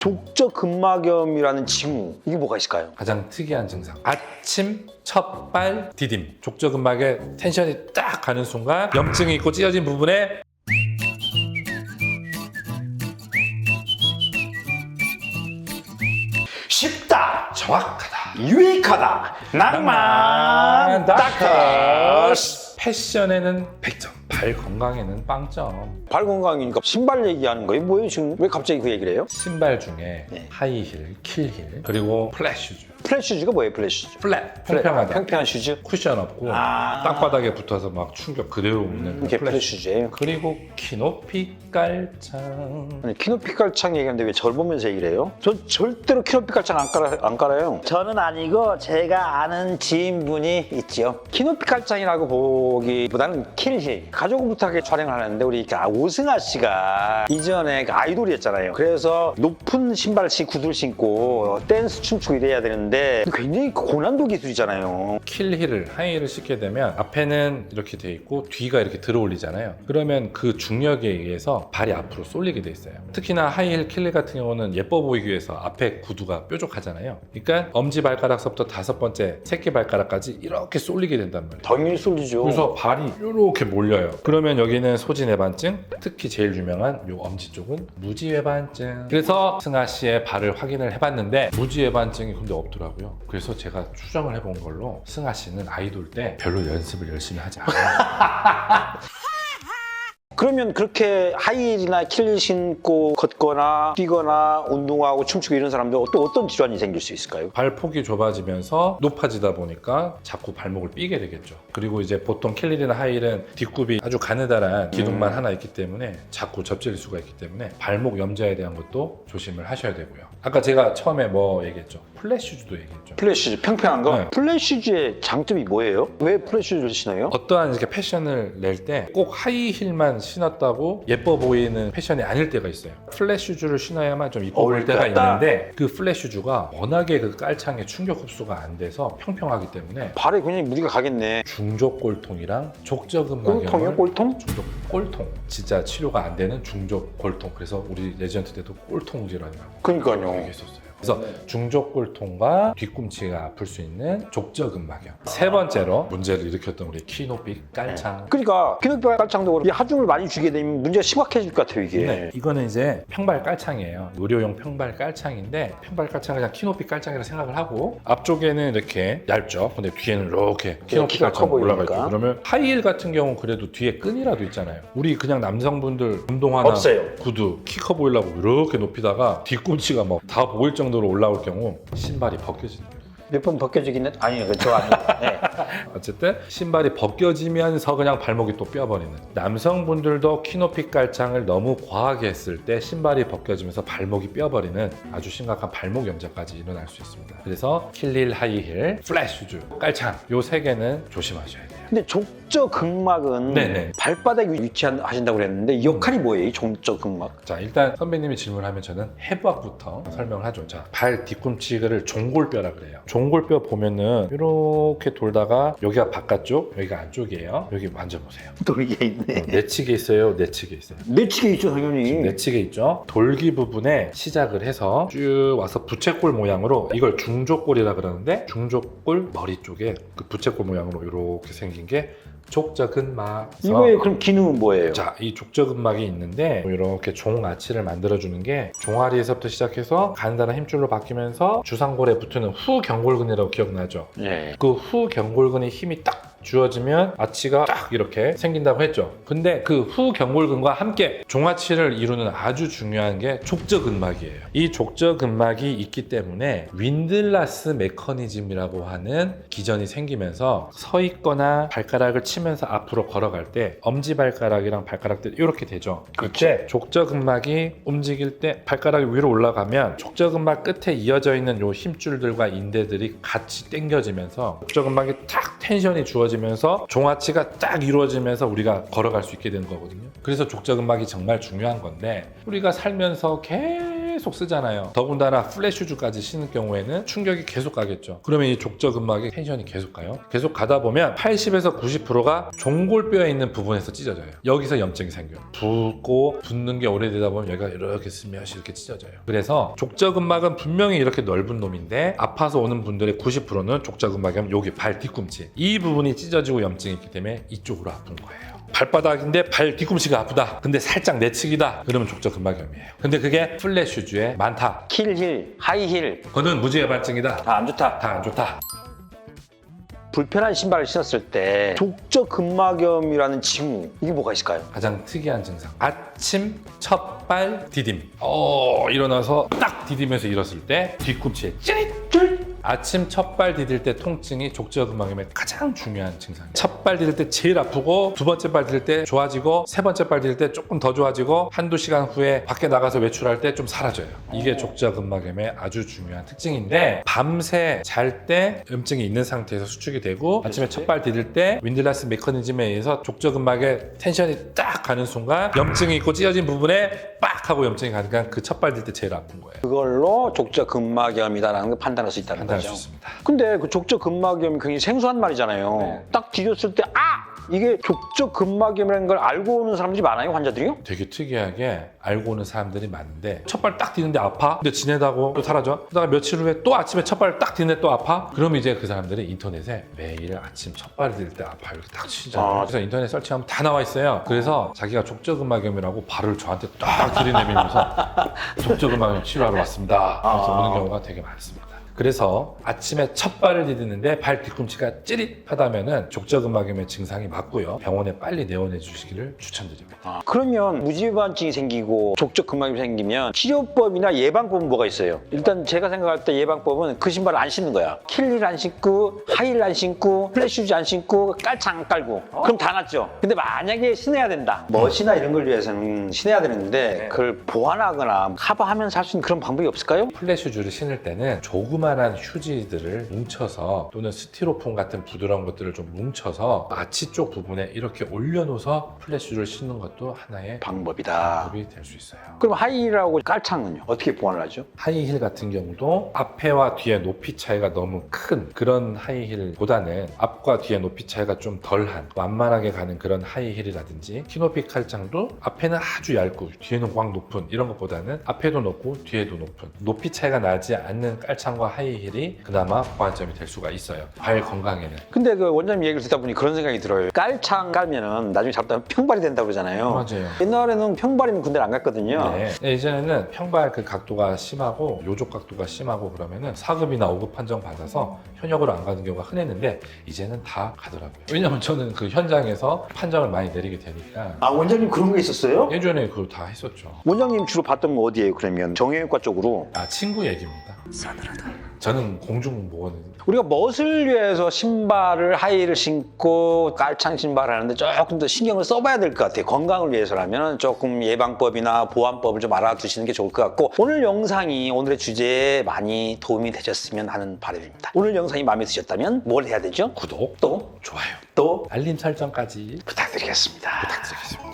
족저근막염이라는 징후, 이게 뭐가 있을까요? 가장 특이한 증상. 아침 첫발 디딤. 족저근막에 텐션이 딱 가는 순간 염증이 있고 찢어진 부분에 쉽다, 정확하다. 유익하다, 낭만 닥터스. 패션에는 100점, 발 건강에는 빵점. 발 건강이니까 신발 얘기하는 거예요? 뭐예요 지금? 왜 갑자기 그 얘기를 해요? 신발 중에 네. 하이힐, 킬힐, 그리고 플랫 슈즈. 플랫 슈즈가 뭐예요, 플랫 슈즈? 플랫, 평평하다. 평평한 슈즈? 쿠션 없고 아. 땅바닥에 붙어서 막 충격 그대로 오는 이게 플랫 슈즈예요? 그리고 키높이 깔창. 아니, 키높이 깔창 얘기하는데 왜 저를 보면서 얘기를 해요? 전 절대로 키높이 깔창 안 깔아요. 저는 아니고 제가 아는 지인분이 있지요. 키높이 깔창이라고 보기보다는 킬힐. 가족부탁에 촬영을 하는데 우리 오승아 씨가 이전에 아이돌이었잖아요. 그래서 높은 신발 구두를 신고 댄스 춤추고 이래야 되는데 굉장히 고난도 기술이잖아요. 킬힐을, 하이힐을 신게 되면 앞에는 이렇게 돼 있고 뒤가 이렇게 들어 올리잖아요. 그러면 그 중력에 의해서 발이 앞으로 쏠리게 돼 있어요. 특히나 하이힐, 킬힐 같은 경우는 예뻐 보이기 위해서 앞에 구두가 뾰족하잖아요. 그러니까 엄지발가락서부터 5번째 새끼발가락까지 이렇게 쏠리게 된단 말이에요. 당연히 쏠리죠. 그래서 발이 이렇게 몰려요. 그러면 여기는 소지내반증, 특히 제일 유명한 요 엄지 쪽은 무지외반증. 그래서 승아 씨의 발을 확인을 해봤는데 무지외반증이 근데 없더라고요. 그래서 제가 추정을 해본 걸로 승아 씨는 아이돌 때 별로 연습을 열심히 하지 않아요. 그러면 그렇게 하이힐이나 킬힐 신고 걷거나 뛰거나 운동하고 춤추고 이런 사람들 또 어떤 질환이 생길 수 있을까요? 발폭이 좁아지면서 높아지다 보니까 자꾸 발목을 삐게 되겠죠. 그리고 이제 보통 킬힐이나 하이힐은 뒷굽이 아주 가느다란 기둥만 하나 있기 때문에 자꾸 접질 수가 있기 때문에 발목 염좌에 대한 것도 조심을 하셔야 되고요. 아까 제가 처음에 뭐 얘기했죠? 플랫 슈즈도 얘기했죠. 플랫 슈즈, 평평한 거? 네. 플랫 슈즈의 장점이 뭐예요? 왜 플랫 슈즈를 신어요? 어떠한 이렇게 패션을 낼 때 꼭 하이힐만 신었다고 예뻐 보이는 패션이 아닐 때가 있어요. 플랫 슈즈를 신어야만 좀 이뻐 보일 때가 어울렸다. 있는데 그 플랫 슈즈가 워낙에 그 깔창에 충격 흡수가 안 돼서 평평하기 때문에 발에 굉장히 무리가 가겠네. 중족골통이랑 꼴통이요? 족저근막염을 꼴통? 중족골통, 진짜 치료가 안 되는 중족골통. 그래서 우리 레지던트 때도 꼴통 질환이라고 그러니까요. 얘기했었어요. 그래서 중족골통과 뒤꿈치가 아플 수 있는 족저근막염. 세 번째로 문제를 일으켰던 우리 키높이 깔창. 그러니까 키높이 깔창도 그렇고 하중을 많이 주게 되면 문제가 심각해질 것 같아요, 이게. 네, 이거는 이제 평발 깔창이에요. 의료용 평발 깔창인데 평발 깔창은 그냥 키높이 깔창이라 생각을 하고 앞쪽에는 이렇게 얇죠. 근데 뒤에는 이렇게 키높이 키가 커 깔창 올라가 보이니까. 있죠. 그러면 하이힐 같은 경우 그래도 뒤에 끈이라도 있잖아요. 우리 그냥 남성분들 운동화나 없어요. 구두 키 커 보이려고 이렇게 높이다가 뒤꿈치가 막 다 보일 정도로 올라올 경우 신발이 벗겨지는 거예요. 몇 번 벗겨지긴 했... 아니요, 저 아니에요. 네. 어쨌든 신발이 벗겨지면서 그냥 발목이 또 뼈버리는. 남성분들도 키높이 깔창을 너무 과하게 했을 때 신발이 벗겨지면서 발목이 뼈버리는 아주 심각한 발목 염좌까지 일어날 수 있습니다. 그래서 킬힐, 하이힐, 플랫 슈즈, 깔창 요 세 개는 조심하셔야 돼요. 근데 족저근막은 네네. 발바닥에 위치하신다고 그랬는데 이 역할이 뭐예요, 이 족저근막? 자, 일단 선배님이 질문하면 저는 해부학부터 설명을 하죠. 자, 발 뒤꿈치를 종골뼈라 그래요. 종골뼈 보면은 이렇게 돌다가 여기가 바깥쪽, 여기가 안쪽이에요. 여기 만져보세요. 또 이게 있네. 내치게 있어요, 내치게 있어요. 내치게 있죠, 당연히. 내치게 있죠. 돌기 부분에 시작을 해서 쭉 와서 부채꼴 모양으로, 이걸 중족골이라 그러는데 중족골 머리 쪽에 그 부채꼴 모양으로 이렇게 생긴 게 족저근막. 이거의 그럼 기능은 뭐예요? 자, 이 족저근막이 있는데 이렇게 종아치를 만들어주는 게 종아리에서부터 시작해서 간단한 힘줄로 바뀌면서 주상골에 붙는 후경골근이라고 기억나죠? 네. 그 후경골근의 힘이 딱 주어지면 아치가 딱 이렇게 생긴다고 했죠. 근데 그 후경골근과 함께 종아치를 이루는 아주 중요한 게 족저근막이에요. 이 족저근막이 있기 때문에 윈들라스 메커니즘이라고 하는 기전이 생기면서 서 있거나 발가락을 치면서 앞으로 걸어갈 때 엄지발가락이랑 발가락들이 이렇게 되죠. 그때 족저근막이 움직일 때 발가락이 위로 올라가면 족저근막 끝에 이어져 있는 요 힘줄들과 인대들이 같이 당겨지면서 족저근막이 탁 텐션이 주어지면서 종아치가 딱 이루어지면서 우리가 걸어갈 수 있게 되는 거거든요. 그래서 족저근막이 정말 중요한 건데 우리가 살면서 계속 계속 쓰잖아요. 더군다나 플랫 슈즈까지 신을 경우에는 충격이 계속 가겠죠. 그러면 이 족저근막에 텐션이 계속 가요. 계속 가다 보면 80에서 90%가 종골뼈에 있는 부분에서 찢어져요. 여기서 염증이 생겨요. 붓고 붓는 게 오래되다 보면 여기가 이렇게 스며시 이렇게 찢어져요. 그래서 족저근막은 분명히 이렇게 넓은 놈인데 아파서 오는 분들의 90%는 족저근막이 하면 여기 발 뒤꿈치 이 부분이 찢어지고 염증이 있기 때문에 이쪽으로 아픈 거예요. 발바닥인데 발 뒤꿈치가 아프다. 근데 살짝 내측이다. 그러면 족저근막염이에요. 근데 그게 플랫 슈즈에 많다. 킬힐, 하이힐. 그거는 무지해반증이다. 다 안 좋다. 다 안 좋다. 불편한 신발을 신었을 때 족저근막염이라는 징후 이게 뭐가 있을까요? 가장 특이한 증상. 아침 첫발 디딤. 일어나서 딱 디디면서 일었을 때 뒤꿈치에 찌릿. 아침 첫발 디딜 때 통증이 족저근막염의 가장 중요한 증상이에요. 첫발 디딜 때 제일 아프고 두 번째 발 디딜 때 좋아지고 세 번째 발 디딜 때 조금 더 좋아지고 한두 시간 후에 밖에 나가서 외출할 때 좀 사라져요. 이게 족저근막염의 아주 중요한 특징인데 밤새 잘 때 염증이 있는 상태에서 수축이 되고 아침에 첫발 디딜 때 윈들라스 메커니즘에 의해서 족저근막에 텐션이 딱 가는 순간 염증이 있고 찢어진 부분에 빡 하고 염증이 가니까 그 첫발 디딜 때 제일 아픈 거예요. 그걸로 족저근막염이다라는 걸 판단할 수 있다는 판단할 거죠. 수 있습니다. 근데 그 족저근막염이 굉장히 생소한 말이잖아요. 네. 딱 뒤졌을 때 이게 족저근막염이라는 걸 알고 오는 사람들이 많아요, 환자들이요? 되게 특이하게 알고 오는 사람들이 많은데 첫발 딱 디는데 아파? 근데 지내다고 또 사라져? 그러다가 며칠 후에 또 아침에 첫발 딱 디는데 또 아파? 그럼 이제 그 사람들이 인터넷에 매일 아침 첫발 딜 때 아파 이렇게 딱 치잖아요. 그래서 인터넷 설치하면 다 나와 있어요. 그래서 자기가 족저근막염이라고 발을 저한테 딱 들이내밀면서 족저근막염 치료하러 왔습니다. 그래서 오는 경우가 되게 많습니다. 그래서 아침에 첫 발을 디디는데 발 뒤꿈치가 찌릿하다면은 족저근막염의 증상이 맞고요. 병원에 빨리 내원해 주시기를 추천드립니다. 그러면 무지반증이 생기고 족저근막염이 생기면 치료법이나 예방법은 뭐가 있어요? 일단 제가 생각할 때 예방법은 그 신발을 안 신는 거야. 킬힐 안 신고, 하이힐 안 신고, 플랫슈즈 안 신고, 깔창 안 깔고. 그럼 다 낫죠. 근데 만약에 신어야 된다. 멋이나 이런 걸 위해서는 신어야 되는데 그걸 보완하거나 커버하면서 할 수 있는 그런 방법이 없을까요? 플랫 슈즈를 신을 때는 조그만한 휴지들을 뭉쳐서 또는 스티로폼 같은 부드러운 것들을 좀 뭉쳐서 아치 쪽 부분에 이렇게 올려놓아서 플랫 슈즈를 신는 것도 하나의 방법이다. 방법이 될 수 있어요. 그럼 하이힐하고 깔창은요? 어떻게 보완을 하죠? 하이힐 같은 경우도 앞에와 뒤에 높이 차이가 너무 큰 그런 하이힐보다는 앞과 뒤에 높이 차이가 좀 덜한 완만하게 가는 그런 하이힐이라든지 키높이 칼장도 앞에는 아주 얇고 뒤에는 꽉 높은 이런 것보다는 앞에도 높고 뒤에도 높은 높이 차이가 나지 않는 깔창과 하이힐이 그나마 보완점이 될 수가 있어요. 발 건강에는. 근데 그 원장님 얘기를 듣다 보니 그런 생각이 들어요. 깔창 깔면은 나중에 잘못하면 평발이 된다고 그러잖아요. 맞아요. 옛날에는 평발이면 군대를 안 갔거든요. 네. 예전에는 평발 그 각도가 심하고 요족 각도가 심하고 그러면은 4급이나 5급 판정 받아서 현역으로 안 가는 경우가 흔했는데 이제는 다 가더라고요. 왜냐면 저는 그 현장에서 판정을 많이 내리게 되니까 원장님 그런 게 있었어요? 예전에 그걸 다 했었죠. 원장님 주로 봤던 거 어디예요? 그러면 정형외과 쪽으로. 친구 얘기입니다. 싸늘하다. 저는 공중보건 우리가 멋을 위해서 신발을 하이힐을 신고 깔창 신발을 하는데 조금 더 신경을 써봐야 될 것 같아요. 건강을 위해서라면 조금 예방법이나 보안법을 좀 알아두시는 게 좋을 것 같고 오늘 영상이 오늘의 주제에 많이 도움이 되셨으면 하는 바람입니다. 오늘 영상이 마음에 드셨다면 뭘 해야 되죠? 구독, 또 좋아요, 또 알림 설정까지 부탁드리겠습니다. 부탁드리겠습니다.